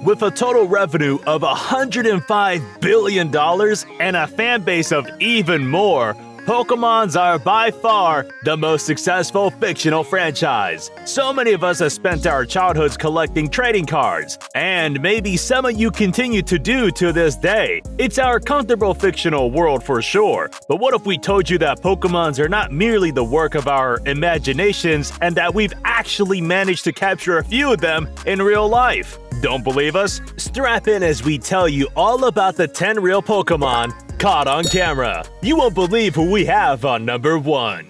With a total revenue of $105 billion and a fan base of even more, Pokémons are by far the most successful fictional franchise. So many of us have spent our childhoods collecting trading cards, and maybe some of you continue to do to this day. It's our comfortable fictional world for sure, but what if we told you that Pokémons are not merely the work of our imaginations and that we've actually managed to capture a few of them in real life? Don't believe us? Strap in as we tell you all about the 10 real Pokémon caught on camera. You won't believe who we have on number 1.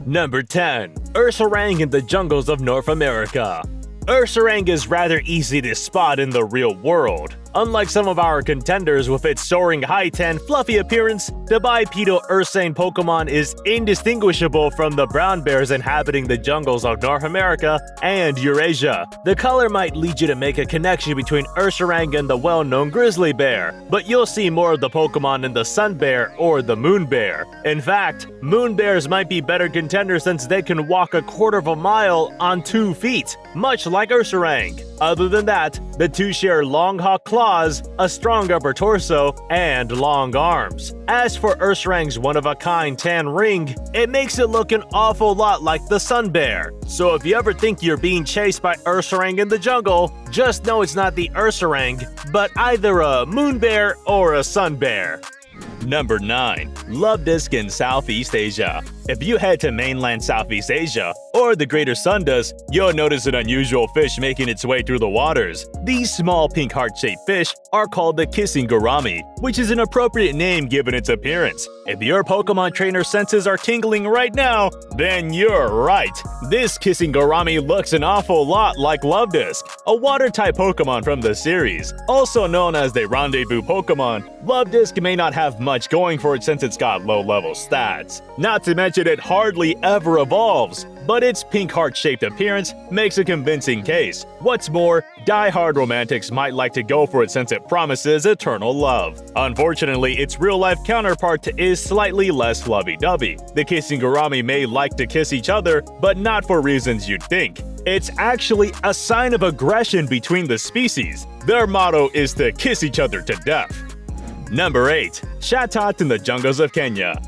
Number 10. Ursaring in the jungles of North America. Ursaring is rather easy to spot in the real world. Unlike some of our contenders with its soaring height and fluffy appearance, the bipedal Ursine Pokémon is indistinguishable from the brown bears inhabiting the jungles of North America and Eurasia. The color might lead you to make a connection between Ursaring and the well-known grizzly bear, but you'll see more of the Pokémon in the sun bear or the moon bear. In fact, moon bears might be better contenders since they can walk a quarter of a mile on 2 feet, much like Ursaring. Other than that, the two share long hawk claws, a strong upper torso, and long arms. As for Ursaring's one-of-a-kind tan ring, it makes it look an awful lot like the sun bear. So if you ever think you're being chased by Ursaring in the jungle, just know it's not the Ursaring, but either a moon bear or a sun bear. Number 9. Luvdisc in Southeast Asia. If you head to mainland Southeast Asia, or the Greater Sundas, you'll notice an unusual fish making its way through the waters. These small pink heart-shaped fish are called the kissing gourami, which is an appropriate name given its appearance. If your Pokemon trainer senses are tingling right now, then you're right. This kissing gourami looks an awful lot like Luvdisc, a water-type Pokemon from the series. Also known as the Rendezvous Pokemon, Luvdisc may not have much going for it since it's got low-level stats. Not to mention it hardly ever evolves, but its pink heart-shaped appearance makes a convincing case. What's more, die-hard romantics might like to go for it since it promises eternal love. Unfortunately, its real-life counterpart is slightly less lovey-dovey. The kissing gourami may like to kiss each other, but not for reasons you'd think. It's actually a sign of aggression between the species. Their motto is to kiss each other to death. Number 8. Chatot in the jungles of Kenya.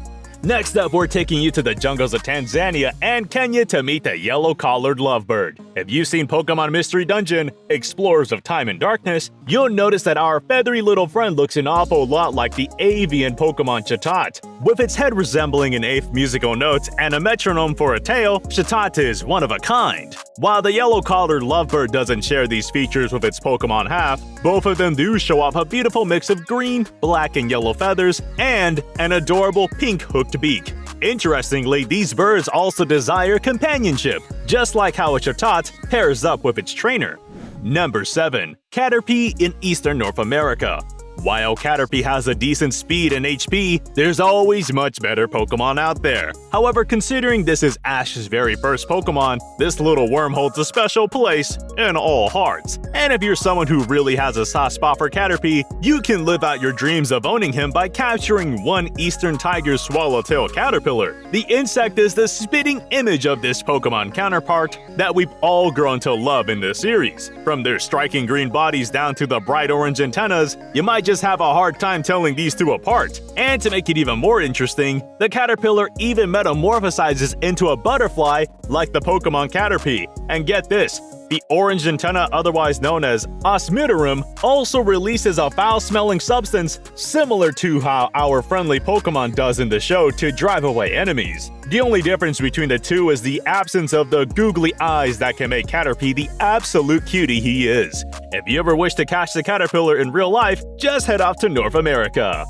Next up, we're taking you to the jungles of Tanzania and Kenya to meet the yellow-collared lovebird. If you've seen Pokemon Mystery Dungeon, Explorers of Time and Darkness, you'll notice that our feathery little friend looks an awful lot like the avian Pokemon Chatot. With its head resembling an eighth musical note and a metronome for a tail, Chatot is one of a kind. While the yellow-collared lovebird doesn't share these features with its Pokemon half, both of them do show off a beautiful mix of green, black, and yellow feathers and an adorable pink hooked beak. Interestingly, these birds also desire companionship, just like how a Chatot pairs up with its trainer. Number 7. Caterpie in Eastern North America. While Caterpie has a decent speed and HP, there's always much better Pokemon out there. However, considering this is Ash's very first Pokemon, this little worm holds a special place in all hearts. And if you're someone who really has a soft spot for Caterpie, you can live out your dreams of owning him by capturing one Eastern Tiger Swallowtail Caterpillar. The insect is the spitting image of this Pokemon counterpart that we've all grown to love in this series. From their striking green bodies down to the bright orange antennas, you might just have a hard time telling these two apart. And to make it even more interesting, the caterpillar even metamorphosizes into a butterfly like the Pokemon Caterpie. And get this, the orange antenna, otherwise known as Osmiderum, also releases a foul-smelling substance similar to how our friendly Pokemon does in the show to drive away enemies. The only difference between the two is the absence of the googly eyes that can make Caterpie the absolute cutie he is. If you ever wish to catch the caterpillar in real life, just head off to North America.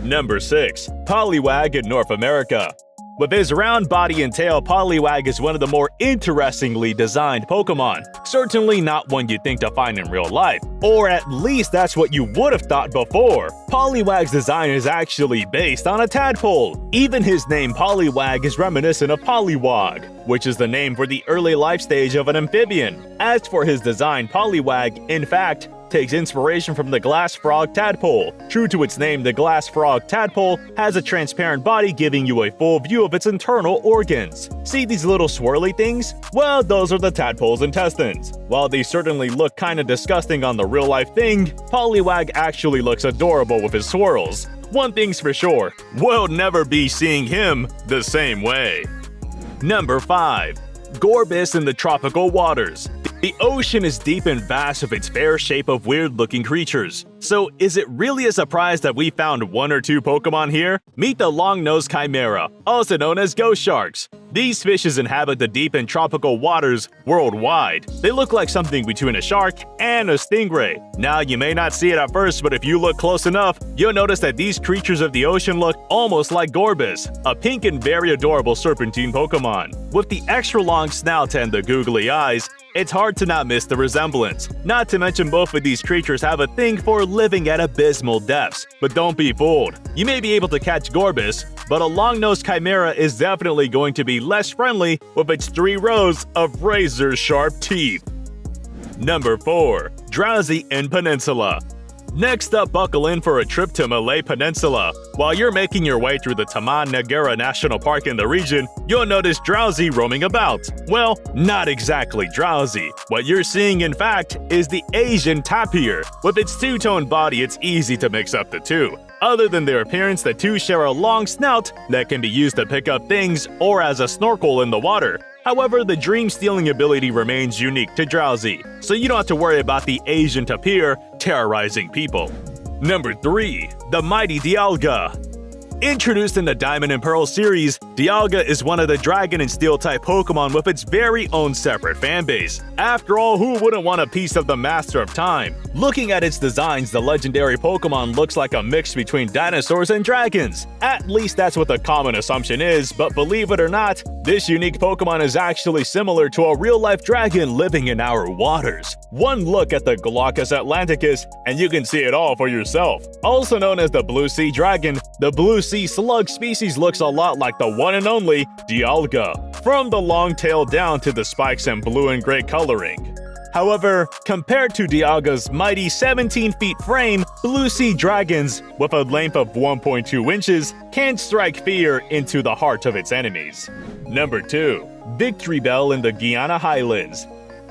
Number 6. Poliwag in North America. With his round body and tail, Poliwag is one of the more interestingly designed Pokemon. Certainly not one you'd think to find in real life, or at least that's what you would have thought before. Poliwag's design is actually based on a tadpole. Even his name Poliwag is reminiscent of Poliwag, which is the name for the early life stage of an amphibian. As for his design, Poliwag, in fact, takes inspiration from the glass frog tadpole. True to its name, the glass frog tadpole has a transparent body giving you a full view of its internal organs. See these little swirly things? Well, those are the tadpole's intestines. While they certainly look kinda disgusting on the real-life thing, Poliwag actually looks adorable with his swirls. One thing's for sure, we'll never be seeing him the same way. Number 5. Gorbis in the tropical waters. The ocean is deep and vast with its fair shape of weird-looking creatures. So is it really a surprise that we found 1 or 2 Pokemon here? Meet the long-nosed Chimera, also known as ghost sharks. These fishes inhabit the deep and tropical waters worldwide. They look like something between a shark and a stingray. Now, you may not see it at first, but if you look close enough, you'll notice that these creatures of the ocean look almost like Gorbis, a pink and very adorable serpentine Pokemon. With the extra long snout and the googly eyes, it's hard to not miss the resemblance. Not to mention both of these creatures have a thing for living at abysmal depths. But don't be fooled. You may be able to catch Gorbis, but a long-nosed Chimera is definitely going to be less friendly with its 3 rows of razor-sharp teeth. Number 4. Drowsy in Peninsula. Next up, buckle in for a trip to Malay Peninsula. While you're making your way through the Taman Negara National Park in the region, you'll notice Drowsy roaming about. Well, not exactly Drowsy. What you're seeing, in fact, is the Asian tapir. With its two-tone body, it's easy to mix up the two. Other than their appearance, the two share a long snout that can be used to pick up things or as a snorkel in the water. However, the dream-stealing ability remains unique to Drowsy, so you don't have to worry about the Asian tapir terrorizing people. Number 3. The Mighty Dialga. Introduced in the Diamond and Pearl series, Dialga is one of the Dragon and Steel-type Pokemon with its very own separate fanbase. After all, who wouldn't want a piece of the Master of Time? Looking at its designs, the legendary Pokemon looks like a mix between dinosaurs and dragons. At least that's what the common assumption is, but believe it or not, this unique Pokemon is actually similar to a real-life dragon living in our waters. One look at the Glaucus atlanticus, and you can see it all for yourself. Also known as the Blue Sea Dragon, the Blue Sea Slug species looks a lot like the one and only Dialga, from the long tail down to the spikes and blue and gray coloring. However, compared to Dialga's mighty 17 feet frame, Blue Sea Dragons, with a length of 1.2 inches, can strike fear into the heart of its enemies. Number 2. Victory Bell in the Guiana Highlands.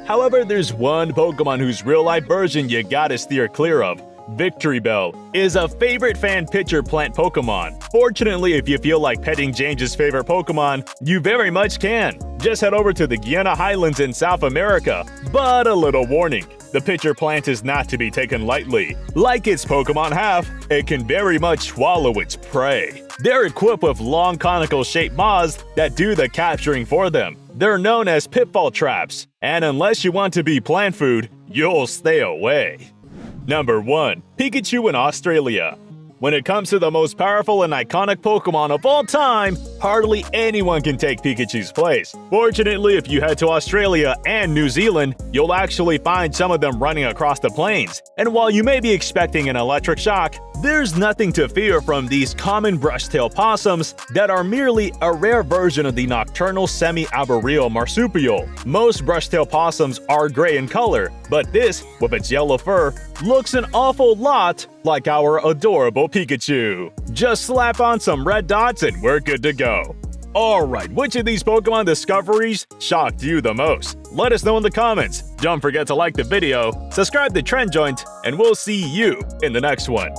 However, there's one Pokemon whose real-life version you gotta steer clear of. Victory Bell is a favorite fan pitcher plant Pokemon. Fortunately, if you feel like petting James's favorite Pokemon, you very much can. Just head over to the Guiana Highlands in South America. But a little warning, the pitcher plant is not to be taken lightly. Like its Pokemon have, it can very much swallow its prey. They're equipped with long conical-shaped maws that do the capturing for them. They're known as pitfall traps, and unless you want to be plant food, you'll stay away. Number 1. Pikachu in Australia. When it comes to the most powerful and iconic Pokemon of all time, hardly anyone can take Pikachu's place. Fortunately, if you head to Australia and New Zealand, you'll actually find some of them running across the plains. And while you may be expecting an electric shock, there's nothing to fear from these common brushtail possums that are merely a rare version of the nocturnal semi-arboreal marsupial. Most brushtail possums are gray in color, but this, with its yellow fur, looks an awful lot like our adorable Pikachu. Just slap on some red dots and we're good to go. Alright, which of these Pokemon discoveries shocked you the most? Let us know in the comments. Don't forget to like the video, subscribe to TRENDJOINT, and we'll see you in the next one.